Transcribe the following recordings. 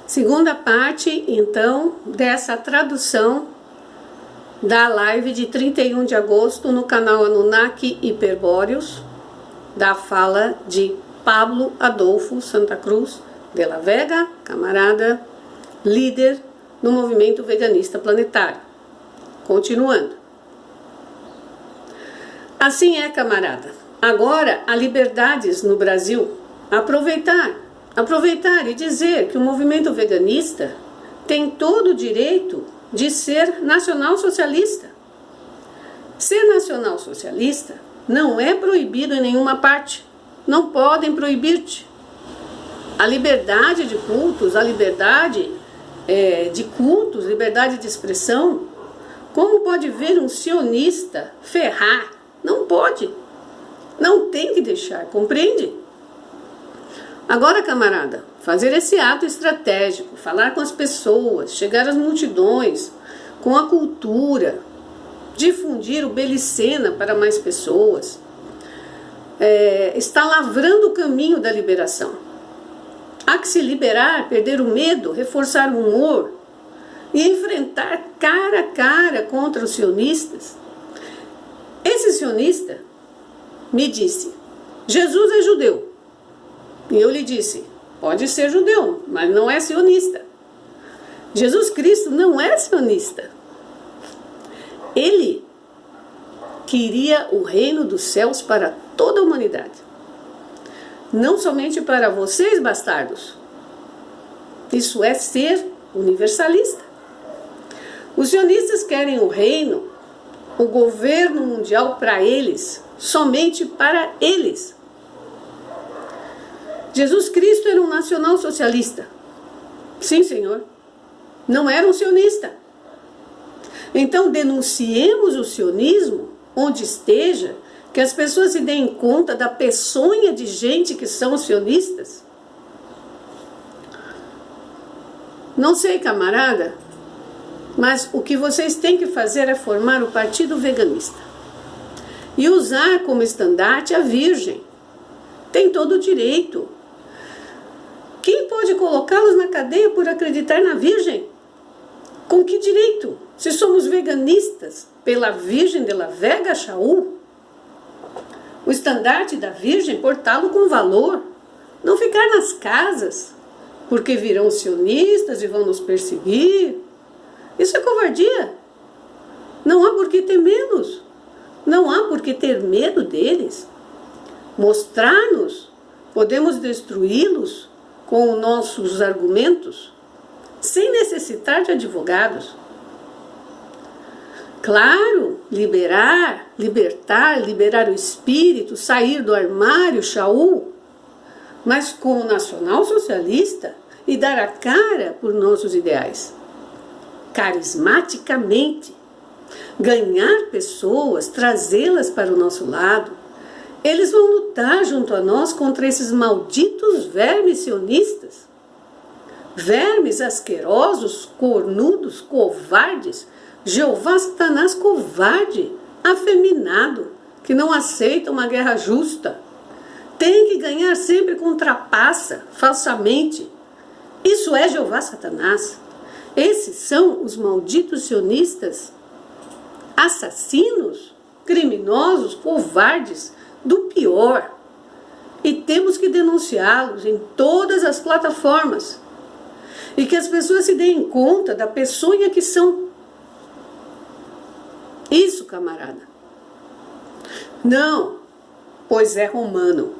Segunda parte, então, dessa tradução da live de 31 de agosto no canal Anunnaki Hiperbóreos, da fala de Pablo Adolfo Santa Cruz de la Vega, camarada, líder no movimento veganista planetário. Continuando. Assim é, camarada. Agora há liberdades no Brasil. Aproveitar e dizer que o movimento veganista tem todo o direito de ser nacional-socialista. Ser nacional-socialista não é proibido em nenhuma parte. Não podem proibir-te. A liberdade de cultos, a liberdade de cultos, liberdade de expressão. Como pode ver um sionista ferrar? Não pode. Não tem que deixar, compreende? Agora, camarada, fazer esse ato estratégico, falar com as pessoas, chegar às multidões, com a cultura, difundir o Belicena para mais pessoas, está lavrando o caminho da liberação. Há que se liberar, perder o medo, reforçar o humor e enfrentar cara a cara contra os sionistas. Esse sionista me disse, Jesus é judeu. E eu lhe disse, pode ser judeu, mas não é sionista. Jesus Cristo não é sionista. Ele queria o reino dos céus para toda a humanidade. Não somente para vocês, bastardos. Isso é ser universalista. Os sionistas querem o reino, o governo mundial para eles, somente para eles. Jesus Cristo era um nacional-socialista. Sim, Senhor. Não era um sionista. Então, denunciemos o sionismo onde esteja, que as pessoas se deem conta da peçonha de gente que são sionistas. Não sei, camarada, mas o que vocês têm que fazer é formar o Partido Veganista e usar como estandarte a Virgem. Tem todo o direito. Quem pode colocá-los na cadeia por acreditar na Virgem? Com que direito? Se somos veganistas pela Virgem de la Vega, Shaul, o estandarte da Virgem, portá-lo com valor, não ficar nas casas, porque virão sionistas e vão nos perseguir. Isso é covardia. Não há por que temê-los. Não há por que ter medo deles. Mostrar-nos, podemos destruí-los com os nossos argumentos, sem necessitar de advogados. Claro, libertar, liberar o espírito, sair do armário, Shaul, mas como nacional-socialista e dar a cara por nossos ideais. Carismaticamente, ganhar pessoas, trazê-las para o nosso lado. Eles vão lutar junto a nós contra esses malditos vermes sionistas. Vermes asquerosos, cornudos, covardes, Jeová Satanás covarde, afeminado, que não aceita uma guerra justa. Tem que ganhar sempre com trapaça, falsamente. Isso é Jeová Satanás. Esses são os malditos sionistas, assassinos, criminosos, covardes, do pior. E temos que denunciá-los em todas as plataformas. E que as pessoas se deem conta da peçonha que são. Isso, camarada. Não, pois é romano.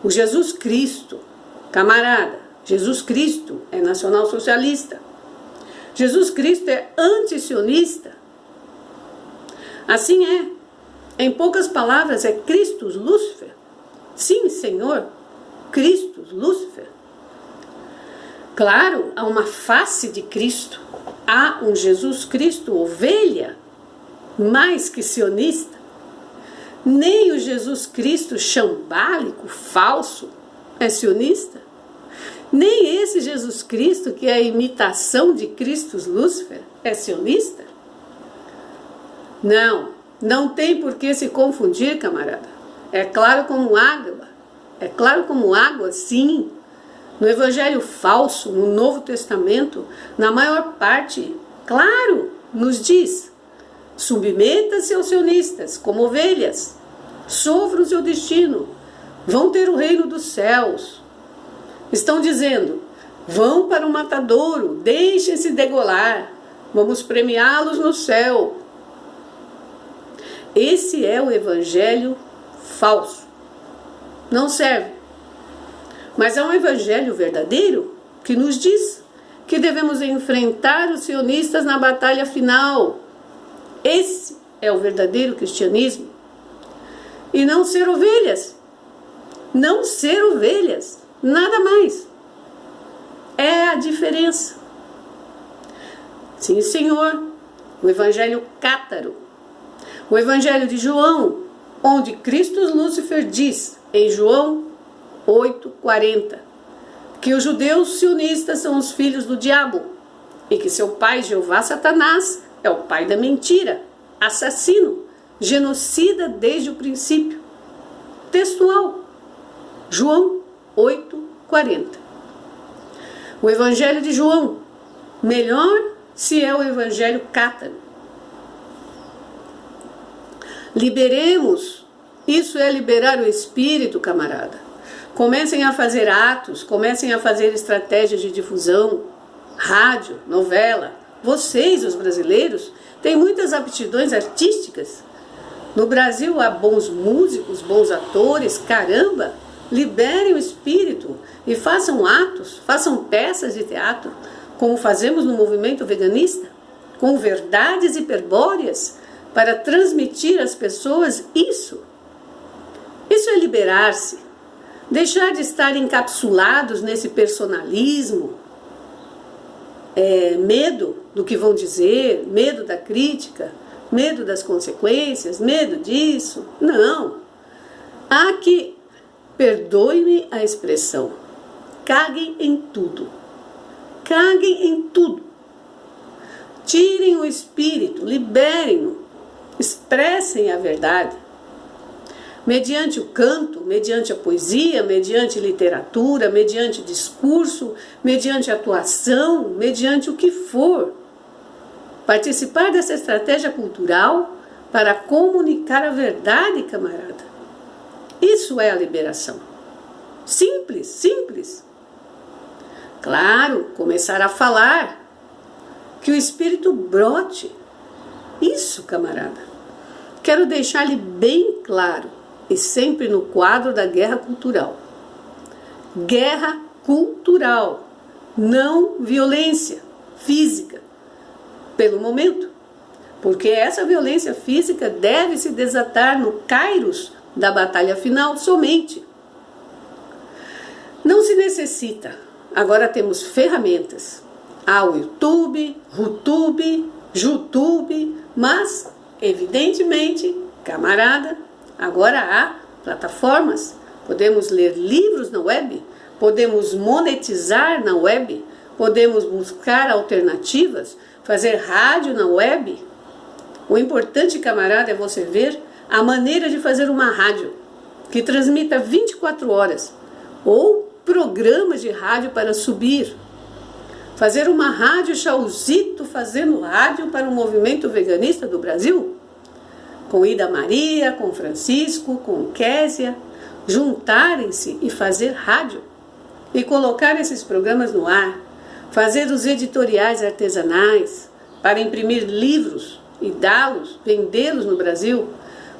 O Jesus Cristo, camarada, Jesus Cristo é nacional-socialista. Jesus Cristo é anti-sionista. Assim é. Em poucas palavras, é Christus Lúcifer. Sim, Senhor, Christus Lúcifer. Claro, há uma face de Cristo. Há um Jesus Cristo ovelha, mais que sionista. Nem o Jesus Cristo chambálico, falso, é sionista. Nem esse Jesus Cristo, que é a imitação de Christus Lúcifer, é sionista. Não tem por que se confundir, camarada. É claro como água, sim. No evangelho falso, no Novo Testamento, na maior parte, claro, nos diz: submeta-se aos sionistas como ovelhas, sofram o seu destino, vão ter o reino dos céus. Estão dizendo: vão para o matadouro, deixem-se degolar, vamos premiá-los no céu. Esse é o evangelho falso. Não serve. Mas é um evangelho verdadeiro que nos diz que devemos enfrentar os sionistas na batalha final. Esse é o verdadeiro cristianismo. E não ser ovelhas. Não ser ovelhas. Nada mais. É a diferença. Sim, Senhor. O evangelho cátaro. O evangelho de João, onde Cristo Lúcifer diz, em João 8:40, que os judeus sionistas são os filhos do diabo e que seu pai, Jeová Satanás, é o pai da mentira, assassino, genocida desde o princípio. Textual, João 8:40. O evangelho de João, melhor se é o evangelho cátaro. Liberemos, isso é liberar o espírito, camarada. Comecem a fazer atos, comecem a fazer estratégias de difusão, rádio, novela. Vocês, os brasileiros, têm muitas aptidões artísticas. No Brasil há bons músicos, bons atores, caramba! Liberem o espírito e façam atos, façam peças de teatro, como fazemos no movimento veganista, com verdades hiperbóreas, para transmitir às pessoas isso. Isso é liberar-se, deixar de estar encapsulados nesse personalismo, medo do que vão dizer, medo da crítica, medo das consequências, medo disso. Não. Há que, perdoe-me a expressão, caguem em tudo. Caguem em tudo. Tirem o espírito, liberem-no. Expressem a verdade, mediante o canto, mediante a poesia, mediante literatura, mediante discurso, mediante atuação, mediante o que for. Participar dessa estratégia cultural para comunicar a verdade, camarada. Isso é a liberação. Simples, simples. Claro, começar a falar, que o espírito brote. Isso, camarada. Quero deixar-lhe bem claro, e sempre no quadro da guerra cultural. Guerra cultural, não violência física, pelo momento. Porque essa violência física deve se desatar no kairos da batalha final somente. Não se necessita. Agora temos ferramentas. Há o YouTube, Rutube, Jutube, mas, evidentemente, camarada, agora há plataformas. Podemos ler livros na web, podemos monetizar na web, podemos buscar alternativas, fazer rádio na web. O importante, camarada, é você ver a maneira de fazer uma rádio que transmita 24 horas ou programas de rádio para subir. Fazer uma rádio Chauzito fazendo rádio para o movimento veganista do Brasil? Com Ida Maria, com Francisco, com Késia, juntarem-se e fazer rádio e colocar esses programas no ar, fazer os editoriais artesanais para imprimir livros e dá-los, vendê-los no Brasil,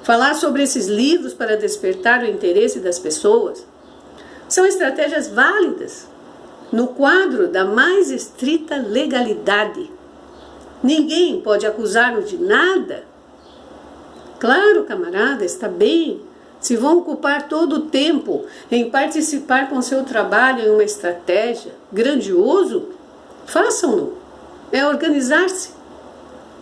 falar sobre esses livros para despertar o interesse das pessoas. São estratégias válidas no quadro da mais estrita legalidade. Ninguém pode acusar-nos de nada. Claro, camarada, está bem. Se vão ocupar todo o tempo em participar com seu trabalho em uma estratégia grandioso, façam-no. É organizar-se.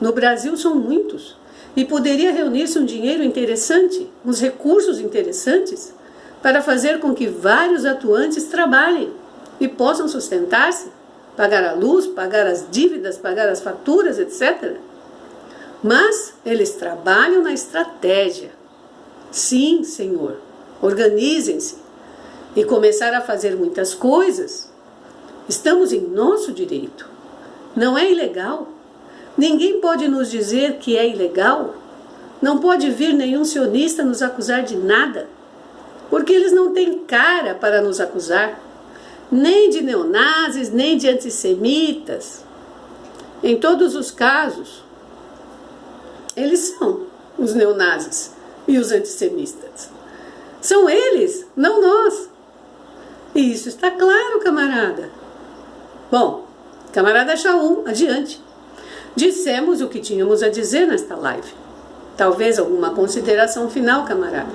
No Brasil são muitos. E poderia reunir-se um dinheiro interessante, uns recursos interessantes, para fazer com que vários atuantes trabalhem e possam sustentar-se, pagar a luz, pagar as dívidas, pagar as faturas, etc. Mas eles trabalham na estratégia. Sim, Senhor, organizem-se e começar a fazer muitas coisas Estamos em nosso direito. Não é ilegal. Ninguém pode nos dizer que é ilegal. Não pode vir nenhum sionista nos acusar de nada, porque eles não têm cara para nos acusar, nem de neonazis, nem de antissemitas. Em todos os casos, eles são os neonazis e os antissemitas. São eles, não nós. E isso está claro, camarada. Bom, camarada Shaul, adiante. Dissemos o que tínhamos a dizer nesta live. Talvez alguma consideração final, camarada.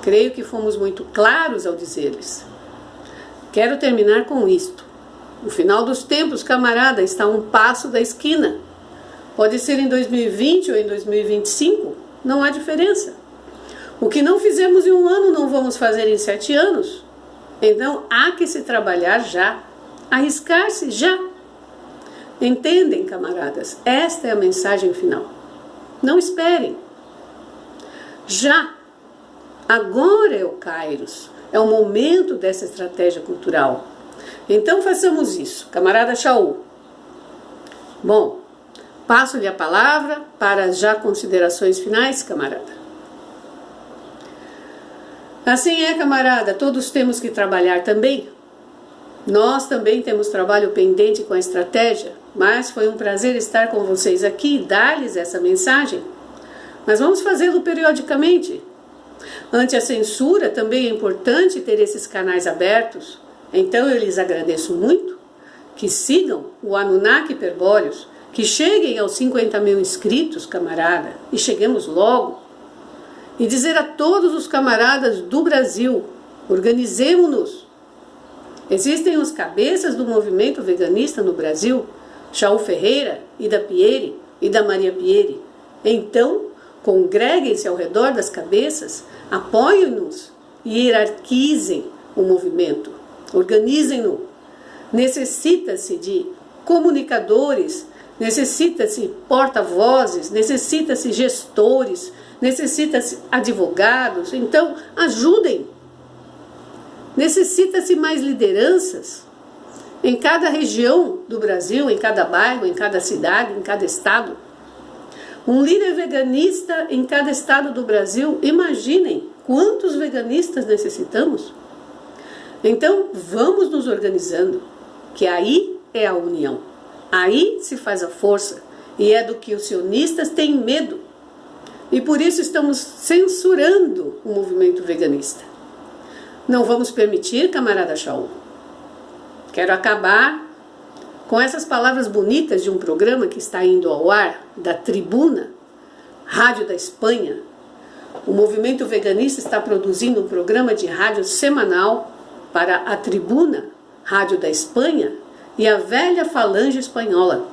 Creio que fomos muito claros ao dizer-lhes. Quero terminar com isto. O final dos tempos, camarada, está a um passo da esquina. Pode ser em 2020 ou em 2025, não há diferença. O que não fizemos em um ano, não vamos fazer em 7 anos. Então, há que se trabalhar já. Arriscar-se já. Entendem, camaradas? Esta é a mensagem final. Não esperem. Já. Agora é o Kairos. É o momento dessa estratégia cultural. Então façamos isso, camarada Shaul. Bom, passo-lhe a palavra para já considerações finais, camarada. Assim é, camarada, todos temos que trabalhar também. Nós também temos trabalho pendente com a estratégia, mas foi um prazer estar com vocês aqui e dar-lhes essa mensagem. Mas vamos fazê-lo periodicamente. Ante a censura, também é importante ter esses canais abertos. Então eu lhes agradeço muito que sigam o Anunnaki Hiperbóreos, que cheguem aos 50 mil inscritos, camarada, e cheguemos logo. E dizer a todos os camaradas do Brasil, organizemo-nos. Existem os cabeças do movimento veganista no Brasil, Shaul Ferreira, Ida Pieri e da Maria Pieri. Então, congreguem-se ao redor das cabeças, apoiem-nos e hierarquizem o movimento. Organizem-no. Necessita-se de comunicadores, necessita-se porta-vozes, necessita-se gestores, necessita-se advogados. Então, ajudem. Necessita-se mais lideranças em cada região do Brasil, em cada bairro, em cada cidade, em cada estado. Um líder veganista em cada estado do Brasil. Imaginem quantos veganistas necessitamos. Então, vamos nos organizando, que aí é a união. Aí se faz a força, e é do que os sionistas têm medo. E por isso estamos censurando o movimento veganista. Não vamos permitir, camarada Shaul. Quero acabar com essas palavras bonitas de um programa que está indo ao ar, da Tribuna, Rádio da Espanha. O movimento veganista está produzindo um programa de rádio semanal para a Tribuna, Rádio da Espanha, e a velha falange espanhola.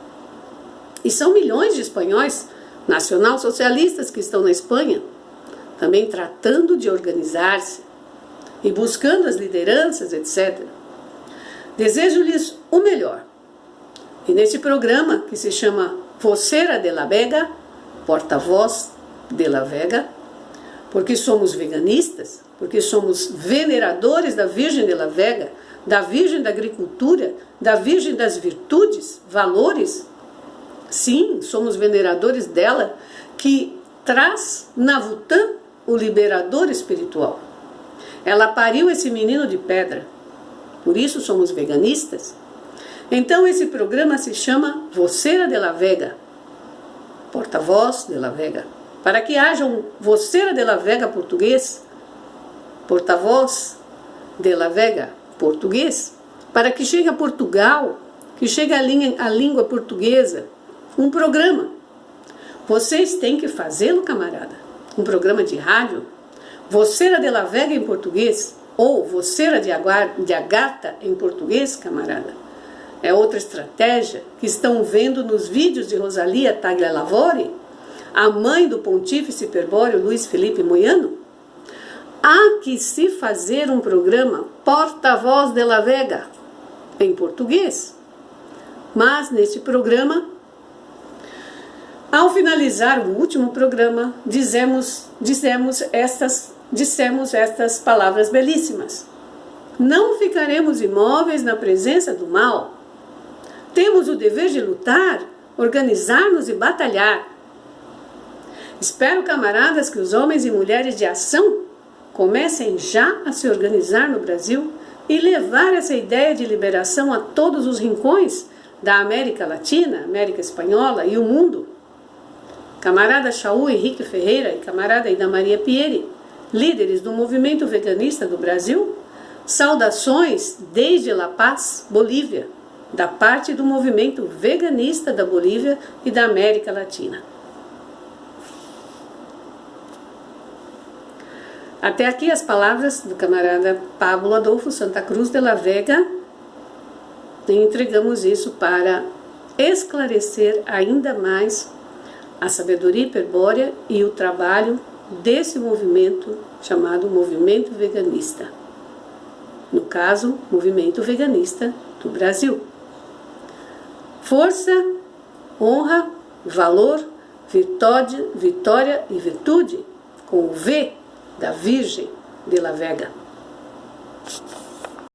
E são milhões de espanhóis nacional-socialistas que estão na Espanha, também tratando de organizar-se e buscando as lideranças, etc. Desejo-lhes o melhor. E neste programa, que se chama Vocera de la Vega, porta-voz de la Vega, porque somos veganistas, porque somos veneradores da Virgem de la Vega, da Virgem da Agricultura, da Virgem das Virtudes, valores. Sim, somos veneradores dela, que traz Navutã, o liberador espiritual. Ela pariu esse menino de pedra. Por isso somos veganistas. Então esse programa se chama Vocera de la Vega, porta-voz de la Vega. Para que haja um Vocera de la Vega português, porta-voz de la Vega português, para que chegue a Portugal, que chegue a língua portuguesa, um programa. Vocês têm que fazê-lo, camarada. Um programa de rádio, Vocera de la Vega em português, ou Vocera de Agartha em português, camarada. É outra estratégia que estão vendo nos vídeos de Rosalia Taglialavori, a mãe do pontífice hiperbóreo Luiz Felipe Moiano. Há que se fazer um programa Porta-Voz de la Vega em português. Mas nesse programa, ao finalizar o último programa, dissemos estas palavras belíssimas. Não ficaremos imóveis na presença do mal. Temos o dever de lutar, organizar-nos e batalhar. Espero, camaradas, que os homens e mulheres de ação comecem já a se organizar no Brasil e levar essa ideia de liberação a todos os rincões da América Latina, América Espanhola e o mundo. Camarada Shaul Henrique Ferreira e camarada Ida Maria Pieri, líderes do movimento veganista do Brasil, saudações desde La Paz, Bolívia, da parte do movimento veganista da Bolívia e da América Latina. Até aqui as palavras do camarada Pablo Adolfo Santa Cruz de la Vega. E entregamos isso para esclarecer ainda mais a sabedoria hiperbórea e o trabalho desse movimento chamado movimento veganista. No caso, movimento veganista do Brasil. Força, honra, valor, vitória e virtude, com o V da Virgem de la Vega.